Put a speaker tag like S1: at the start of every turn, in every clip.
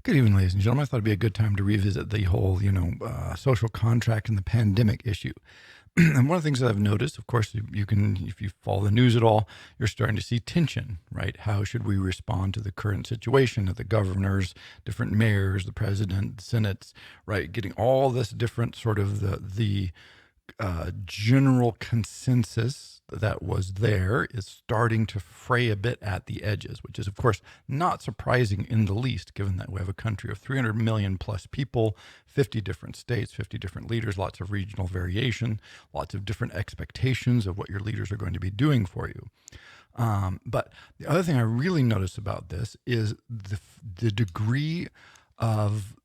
S1: Good evening, ladies and gentlemen. I thought it'd be a good time to revisit the whole, social contract and the pandemic issue. And one of the things that I've noticed, of course, you can, if you follow the news at all, you're starting to see tension, right? How should we respond to the current situation of the governors, different mayors, the president, the senates, right? Getting all this different sort of the general consensus that was there is starting to fray a bit at the edges, which is, of course, not surprising in the least, given that we have a country of 300 million plus people, 50 different states, 50 different leaders, lots of regional variation, lots of different expectations of what your leaders are going to be doing for you. But the other thing I really notice about this is the degree of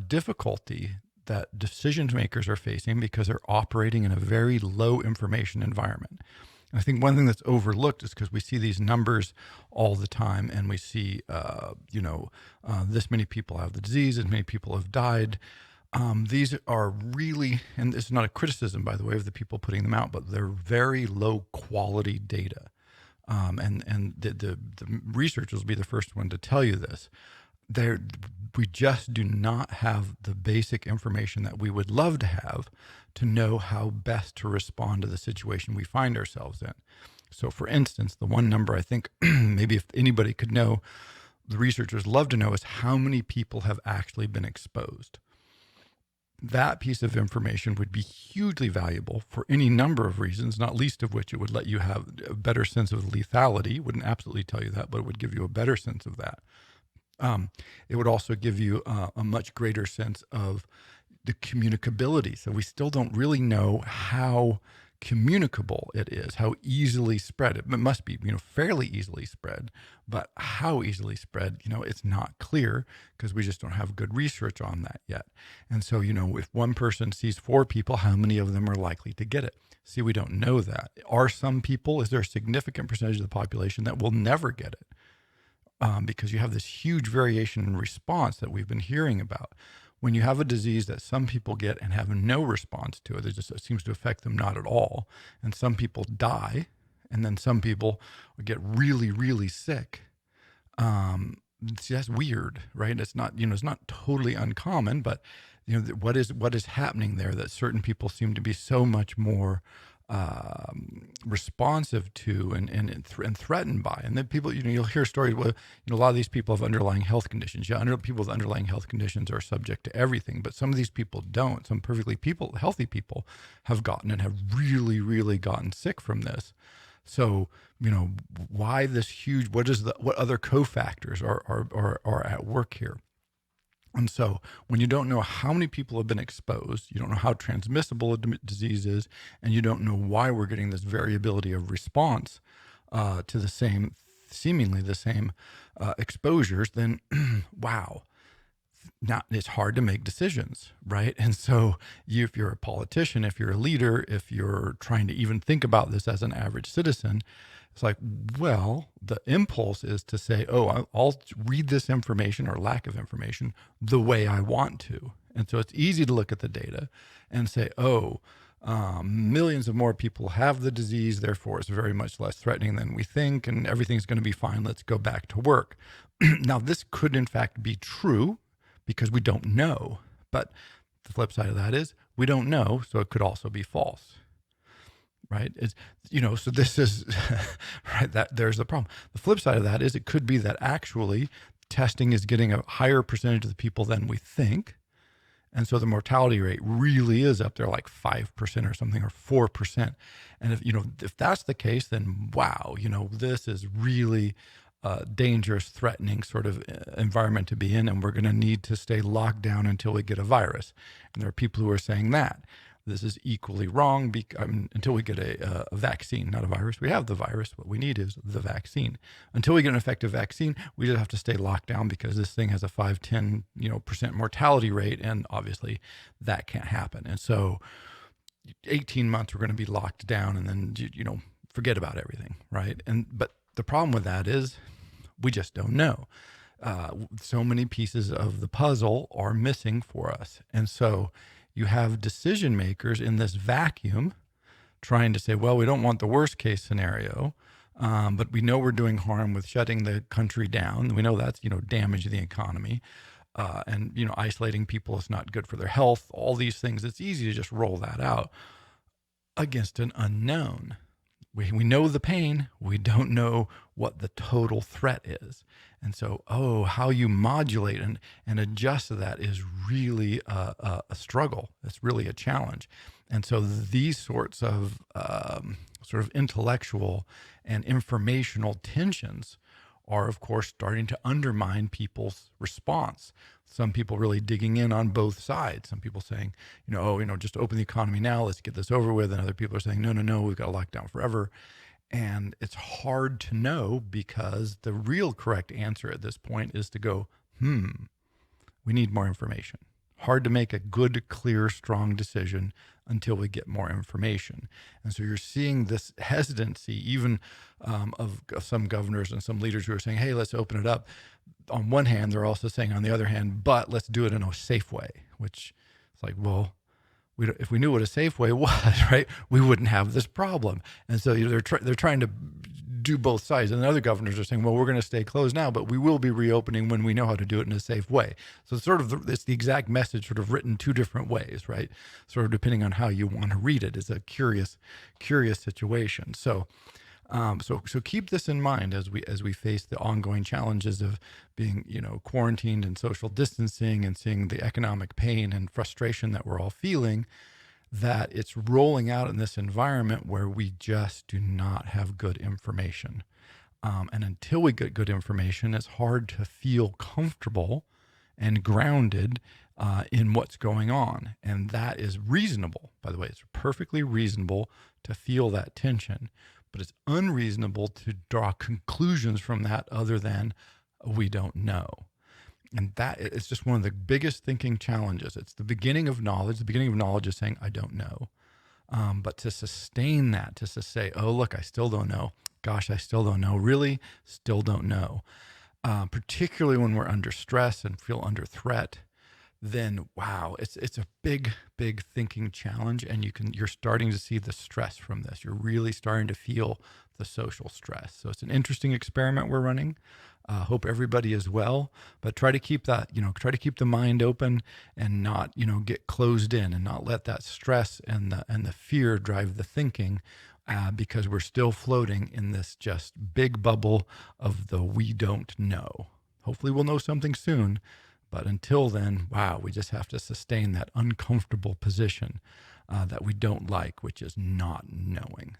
S1: difficulty that decision makers are facing because they're operating in a very low information environment. And I think one thing that's overlooked is because we see these numbers all the time, and we see, this many people have the disease, as many people have died. These are really, and it's not a criticism, by the way, of the people putting them out, but they're very low quality data. And the researchers will be the first one to tell you this. We just do not have the basic information that we would love to have to know how best to respond to the situation we find ourselves in. So, for instance, the one number I think maybe if anybody could know, the researchers love to know is how many people have actually been exposed. That piece of information would be hugely valuable for any number of reasons, not least of which it would let you have a better sense of lethality. It wouldn't absolutely tell you that, but it would give you a better sense of that. It would also give you a much greater sense of the communicability. So we still don't really know how communicable it is, how easily spread. It must be, fairly easily spread, but how easily spread, it's not clear because we just don't have good research on that yet. And so, if one person sees 4 people, how many of them are likely to get it? See, we don't know that. Is there a significant percentage of the population that will never get it? Because you have this huge variation in response that we've been hearing about. When you have a disease that some people get and have no response to it, it seems to affect them not at all. And some people die, and then some people get really, really sick. See, that's weird, right? It's not, it's not totally uncommon, but what is happening there that certain people seem to be so much more responsive to and threatened by. And then people, you'll hear stories where, a lot of these people have underlying health conditions. People with underlying health conditions are subject to everything, but some of these people don't. Some healthy people have gotten and have really, really gotten sick from this. So, why this huge, what other cofactors are at work here? And so when you don't know how many people have been exposed, you don't know how transmissible a disease is, and you don't know why we're getting this variability of response to seemingly the same exposures, then wow, now it's hard to make decisions, right? And so if you're a politician, if you're a leader, if you're trying to even think about this as an average citizen, it's like, well, the impulse is to say, oh, I'll read this information or lack of information the way I want to. And so it's easy to look at the data and say, millions of more people have the disease, therefore it's very much less threatening than we think, and everything's going to be fine. Let's go back to work. Now, this could in fact be true because we don't know. But the flip side of that is we don't know, so it could also be false. Right? So this is right. That there's the problem. The flip side of that is it could be that actually testing is getting a higher percentage of the people than we think. And so the mortality rate really is up there like 5% or something, or 4%. And if that's the case, then wow, this is really a dangerous, threatening sort of environment to be in. And we're going to need to stay locked down until we get a virus. And there are people who are saying that. This is equally wrong until we get a vaccine, not a virus. We have the virus. What we need is the vaccine. Until we get an effective vaccine, we just have to stay locked down because this thing has a 5-10% mortality rate, and obviously that can't happen. And so 18 months we're going to be locked down, and then forget about everything, right? But the problem with that is we just don't know. So many pieces of the puzzle are missing for us, and so you have decision makers in this vacuum trying to say, well, we don't want the worst case scenario, but we know we're doing harm with shutting the country down. We know that's, damaging the economy. and isolating people is not good for their health. All these things, it's easy to just roll that out against an unknown. We know the pain, we don't know what the total threat is. And so, how you modulate and adjust to that is really a struggle. It's really a challenge. And so these sorts of sort of intellectual and informational tensions are, of course, starting to undermine people's response. Some people really digging in on both sides. Some people saying, just open the economy now, let's get this over with. And other people are saying, no, we've got to lock down forever. And it's hard to know, because the real correct answer at this point is to go, we need more information. Hard to make a good, clear, strong decision until we get more information. And so you're seeing this hesitancy, even of some governors and some leaders who are saying, hey, let's open it up. On one hand, they're also saying, on the other hand, but let's do it in a safe way, which it's like, well, if we knew what a safe way was, right, we wouldn't have this problem. And so they're trying to do both sides. And the other governors are saying, well, we're going to stay closed now, but we will be reopening when we know how to do it in a safe way. So it's the exact message sort of written two different ways, right? Sort of depending on how you want to read it. It's a curious situation. So keep this in mind as we face the ongoing challenges of being, quarantined and social distancing, and seeing the economic pain and frustration that we're all feeling, that it's rolling out in this environment where we just do not have good information. And until we get good information, it's hard to feel comfortable and grounded in what's going on. And that is reasonable. By the way, it's perfectly reasonable to feel that tension, but it's unreasonable to draw conclusions from that other than we don't know. And that is just one of the biggest thinking challenges. It's the beginning of knowledge. The beginning of knowledge is saying, I don't know. But to sustain that, to say, oh, look, I still don't know. Gosh, I still don't know. Really, still don't know. Particularly when we're under stress and feel under threat, then wow, it's a big thinking challenge, and you're starting to see the stress from this. You're really starting to feel the social stress. So it's an interesting experiment we're running. Hope everybody is well, but try to keep that, try to keep the mind open and not, get closed in, and not let that stress and the fear drive the thinking, because we're still floating in this just big bubble of the we don't know. Hopefully we'll know something soon. But until then, wow, we just have to sustain that uncomfortable position that we don't like, which is not knowing.